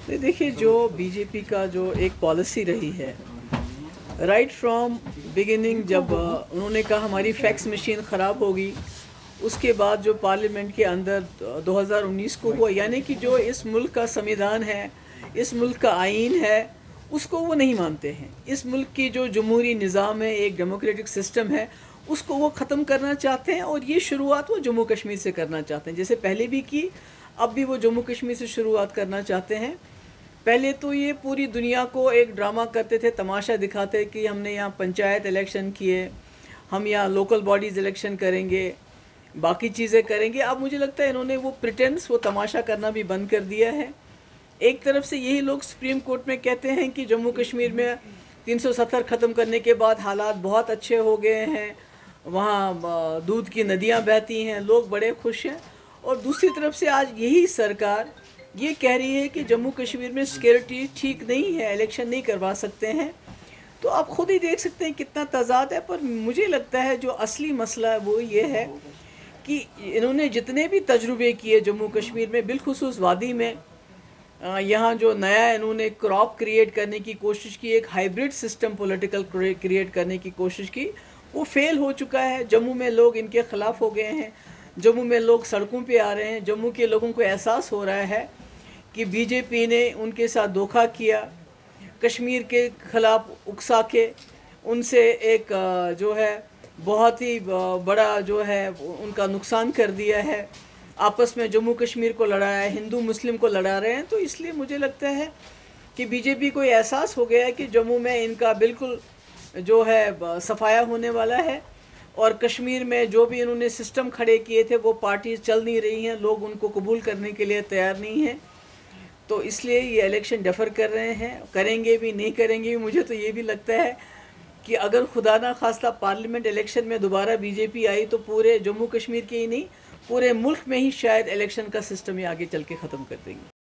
नहीं, देखिए जो बीजेपी का जो एक पॉलिसी रही है राइट फ्रॉम बिगिनिंग, जब उन्होंने कहा हमारी फैक्स मशीन ख़राब होगी, उसके बाद जो पार्लियामेंट के अंदर 2019 को हुआ, यानी कि जो इस मुल्क का संविधान है, इस मुल्क का आइन है, उसको वो नहीं मानते हैं। इस मुल्क की जो जमहूरी निज़ाम है, एक डेमोक्रेटिक सिस्टम है, उसको वो ख़त्म करना चाहते हैं। और ये शुरुआत वो जम्मू कश्मीर से करना चाहते हैं, जैसे पहले भी की, अब भी वो जम्मू कश्मीर से शुरुआत करना चाहते हैं। पहले तो ये पूरी दुनिया को एक ड्रामा करते थे, तमाशा दिखाते कि हमने यहाँ पंचायत इलेक्शन किए, हम यहाँ लोकल बॉडीज़ इलेक्शन करेंगे, बाकी चीज़ें करेंगे। अब मुझे लगता है इन्होंने वो प्रिटेंस, वो तमाशा करना भी बंद कर दिया है। एक तरफ से यही लोग सुप्रीम कोर्ट में कहते हैं कि जम्मू कश्मीर में 370 ख़त्म करने के बाद हालात बहुत अच्छे हो गए हैं, वहाँ दूध की नदियाँ बहती हैं, लोग बड़े खुश हैं। और दूसरी तरफ से आज यही सरकार ये कह रही है कि जम्मू कश्मीर में सिक्योरिटी ठीक नहीं है, इलेक्शन नहीं करवा सकते हैं। तो आप खुद ही देख सकते हैं कितना तज़ाद है। पर मुझे लगता है जो असली मसला है वो ये है कि इन्होंने जितने भी तजुर्बे किए जम्मू कश्मीर में, बिलखुसूस वादी में, यहाँ जो नया इन्होंने क्रॉप क्रिएट करने की कोशिश की, एक हाइब्रिड सिस्टम पॉलिटिकल क्रिएट करने की कोशिश की, वो फेल हो चुका है। जम्मू में लोग इनके ख़िलाफ़ हो गए हैं, जम्मू में लोग सड़कों पे आ रहे हैं। जम्मू के लोगों को एहसास हो रहा है कि बीजेपी ने उनके साथ धोखा किया, कश्मीर के ख़िलाफ़ उकसा के उनसे एक जो है बहुत ही बड़ा जो है उनका नुकसान कर दिया है। आपस में जम्मू कश्मीर को लड़ाया है, हिंदू मुस्लिम को लड़ा रहे हैं। तो इसलिए मुझे लगता है कि बीजेपी को एहसास हो गया है कि जम्मू में इनका बिल्कुल जो है सफाया होने वाला है। और कश्मीर में जो भी इन्होंने सिस्टम खड़े किए थे वो पार्टी चल नहीं रही हैं, लोग उनको कबूल करने के लिए तैयार नहीं हैं। तो इसलिए ये इलेक्शन डेफर कर रहे हैं, करेंगे भी नहीं करेंगे भी। मुझे तो ये भी लगता है कि अगर खुदा ना खास्ता पार्लियामेंट इलेक्शन में दोबारा बीजेपी आई तो पूरे जम्मू कश्मीर के ही नहीं, पूरे मुल्क में ही शायद इलेक्शन का सिस्टम ये आगे चल के ख़त्म कर देंगे।